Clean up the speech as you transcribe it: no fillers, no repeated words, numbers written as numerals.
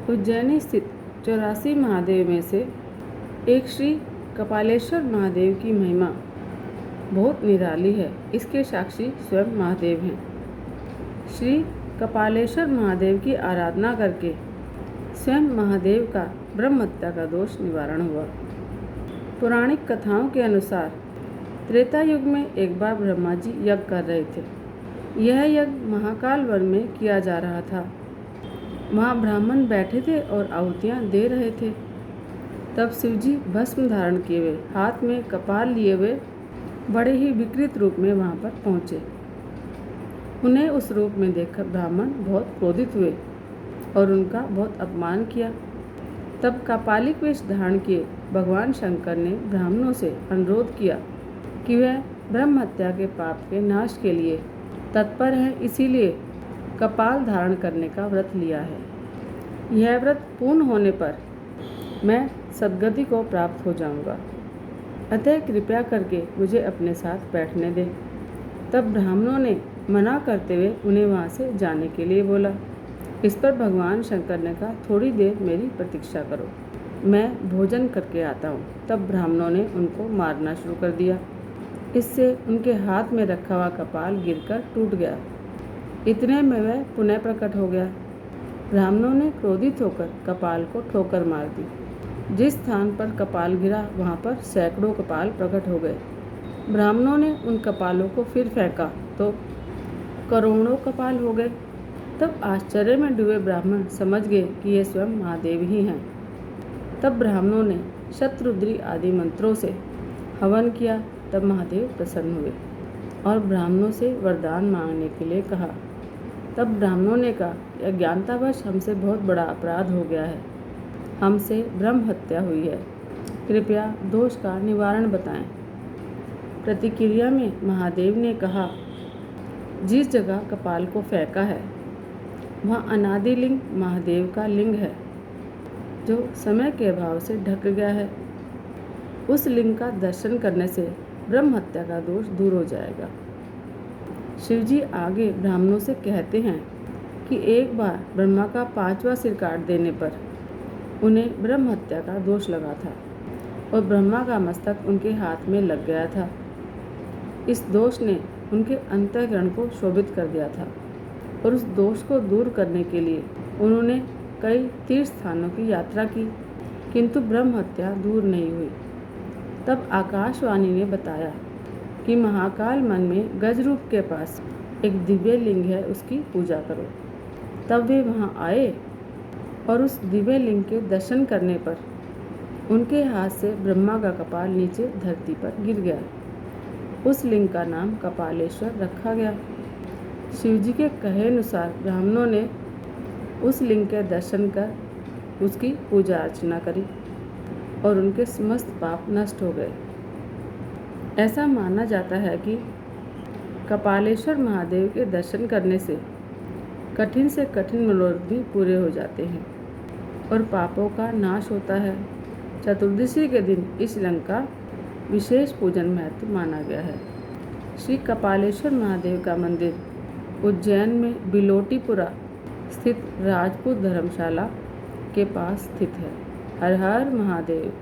उज्जैनी स्थित 84 महादेव में से एक श्री कपालेश्वर महादेव की महिमा बहुत निराली है। इसके साक्षी स्वयं महादेव हैं। श्री कपालेश्वर महादेव की आराधना करके स्वयं महादेव का ब्रह्म हत्या का दोष निवारण हुआ। पौराणिक कथाओं के अनुसार त्रेता युग में एक बार ब्रह्मा जी यज्ञ कर रहे थे। यह यज्ञ महाकाल वन में किया जा रहा था। वहाँ ब्राह्मण बैठे थे और आहुतियाँ दे रहे थे। तब शिवजी भस्म धारण किए हुए, हाथ में कपाल लिए हुए, बड़े ही विकृत रूप में वहाँ पर पहुँचे। उन्हें उस रूप में देखकर ब्राह्मण बहुत क्रोधित हुए और उनका बहुत अपमान किया। तब कपालिक वेश धारण किए भगवान शंकर ने ब्राह्मणों से अनुरोध किया कि वह ब्रह्म हत्या के पाप के नाश के लिए तत्पर है, इसीलिए कपाल धारण करने का व्रत लिया है। यह व्रत पूर्ण होने पर मैं सद्गति को प्राप्त हो जाऊंगा, अतः कृपया करके मुझे अपने साथ बैठने दें। तब ब्राह्मणों ने मना करते हुए उन्हें वहाँ से जाने के लिए बोला। इस पर भगवान शंकर ने कहा, थोड़ी देर मेरी प्रतीक्षा करो, मैं भोजन करके आता हूँ। तब ब्राह्मणों ने उनको मारना शुरू कर दिया। इससे उनके हाथ में रखा हुआ कपाल गिरकर टूट गया। इतने में वह पुनः प्रकट हो गया। ब्राह्मणों ने क्रोधित होकर कपाल को ठोकर मार दी। जिस स्थान पर कपाल गिरा वहाँ पर सैकड़ों कपाल प्रकट हो गए। ब्राह्मणों ने उन कपालों को फिर फेंका तो करोड़ों कपाल हो गए। तब आश्चर्य में डूबे ब्राह्मण समझ गए कि ये स्वयं महादेव ही हैं। तब ब्राह्मणों ने शतरुद्री आदि मंत्रों से हवन किया। तब महादेव प्रसन्न हुए और ब्राह्मणों से वरदान मांगने के लिए कहा। तब ब्राह्मणों ने कहा, अज्ञानतावश हमसे बहुत बड़ा अपराध हो गया है, हमसे ब्रह्म हत्या हुई है, कृपया दोष का निवारण बताएं। प्रतिक्रिया में महादेव ने कहा, जिस जगह कपाल को फेंका है वहाँ अनादि लिंग महादेव का लिंग है, जो समय के अभाव से ढक गया है। उस लिंग का दर्शन करने से ब्रह्म हत्या का दोष दूर हो जाएगा। शिवजी आगे ब्राह्मणों से कहते हैं कि एक बार ब्रह्मा का 5वां सिर काट देने पर उन्हें ब्रह्म हत्या का दोष लगा था और ब्रह्मा का मस्तक उनके हाथ में लग गया था। इस दोष ने उनके अंतःकरण को शोभित कर दिया था और उस दोष को दूर करने के लिए उन्होंने कई तीर्थ स्थानों की यात्रा की, किंतु ब्रह्म हत्या दूर नहीं हुई। तब आकाशवाणी ने बताया कि महाकाल मन में गजरूप के पास एक दिव्य लिंग है, उसकी पूजा करो। तब वे वहाँ आए और उस दिव्य लिंग के दर्शन करने पर उनके हाथ से ब्रह्मा का कपाल नीचे धरती पर गिर गया। उस लिंग का नाम कपालेश्वर रखा गया। शिवजी के कहे अनुसार ब्राह्मणों ने उस लिंग के दर्शन कर उसकी पूजा अर्चना करी और उनके समस्त पाप नष्ट हो गए। ऐसा माना जाता है कि कपालेश्वर महादेव के दर्शन करने से कठिन से कठिन मनोरथ भी पूरे हो जाते हैं और पापों का नाश होता है। चतुर्दशी के दिन इस लिंग का विशेष पूजन महत्व माना गया है। श्री कपालेश्वर महादेव का मंदिर उज्जैन में बिलोटीपुरा स्थित राजपूत धर्मशाला के पास स्थित है। हर हर महादेव।